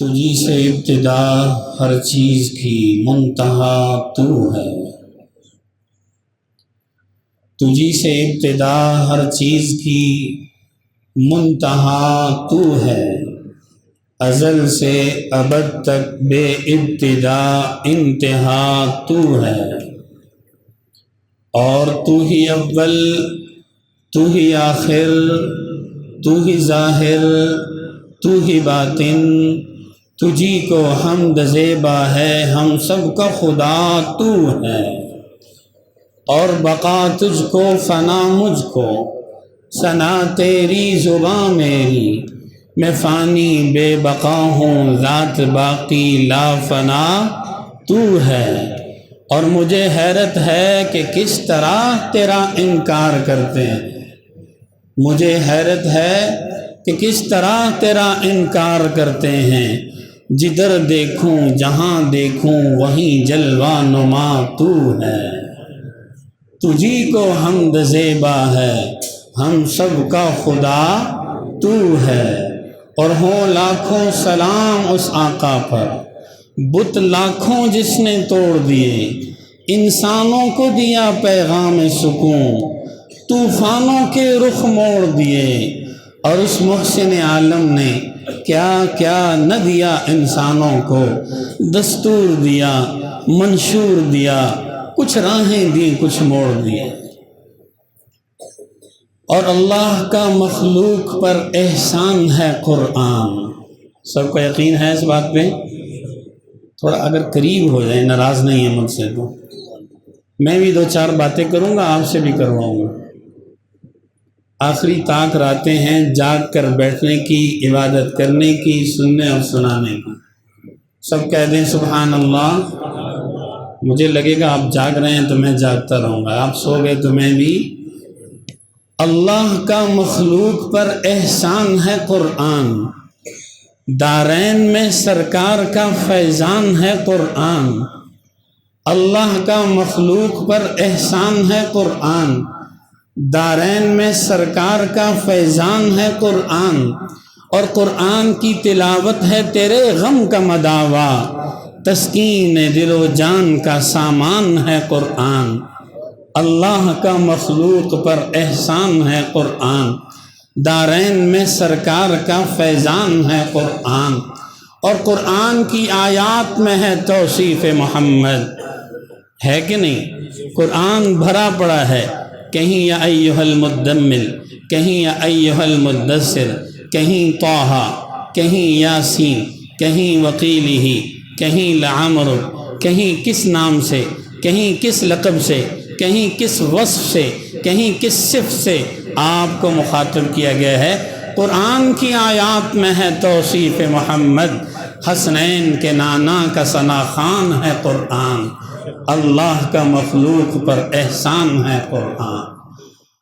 تجھی سے ابتدا ہر چیز کی منتہا تو ہے، تجھی سے ابتدا ہر چیز کی منتہا تو ہے، ازل سے ابد تک بے ابتدا انتہا تو ہے، اور تو ہی اول تو ہی آخر تو ہی ظاہر تو ہی باطن، تجھی کو حمد زیبا ہے ہم سب کا خدا تو ہے، اور بقا تجھ کو فنا مجھ کو ثنا تیری زباں میری، میں فانی بے بقا ہوں ذات باقی لا فنا تو ہے، اور مجھے حیرت ہے کہ کس طرح تیرا انکار کرتے ہیں، مجھے حیرت ہے کہ کس طرح تیرا انکار کرتے ہیں، جدھر دیکھوں جہاں دیکھوں وہیں جلوہ نما تو ہے، تجھی کو حمد زیبا ہے ہم سب کا خدا تو ہے، اور ہوں لاکھوں سلام اس آقا پر، بت لاکھوں جس نے توڑ دیے، انسانوں کو دیا پیغام سکون، طوفانوں کے رخ موڑ دیے، اور اس محسن عالم نے کیا کیا نہ دیا انسانوں کو، دستور دیا منشور دیا، کچھ راہیں دی کچھ موڑ دیے، اور اللہ کا مخلوق پر احسان ہے قرآن۔ سب کو یقین ہے اس بات پہ؟ تھوڑا اگر قریب ہو جائے، ناراض نہیں ہے مجھ سے تو میں بھی دو چار باتیں کروں گا، آپ سے بھی کرواؤں گا۔ آخری طاق راتیں ہیں جاگ کر بیٹھنے کی، عبادت کرنے کی، سننے اور سنانے کی۔ سب کہہ دیں سبحان اللہ۔ مجھے لگے گا آپ جاگ رہے ہیں تو میں جاگتا رہوں گا، آپ سو گئے تو میں بھی۔ اللہ کا مخلوق پر احسان ہے قرآن، دارین میں سرکار کا فیضان ہے قرآن، اللہ کا مخلوق پر احسان ہے قرآن، دارین میں سرکار کا فیضان ہے قرآن، اور قرآن کی تلاوت ہے تیرے غم کا مداوا، تسکین دل و جان کا سامان ہے قرآن، اللہ کا مخلوق پر احسان ہے قرآن، دارین میں سرکار کا فیضان ہے قرآن، اور قرآن کی آیات میں ہے توصیف محمد، ہے کہ نہیں؟ قرآن بھرا پڑا ہے، کہیں یا ایھا المدمل، کہیں یا ایھا المدثر، کہیں طٰہٰ، کہیں یاسین، کہیں وقیلہ، کہیں لعمر، کہیں کس نام سے، کہیں کس لقب سے، کہیں کس وصف سے، کہیں کس صفت سے آپ کو مخاطب کیا گیا ہے۔ قرآن کی آیات میں ہے توصیف محمد، حسنین کے نانا کا ثنا خوان ہے قرآن، اللہ کا مخلوق پر احسان ہے قرآن۔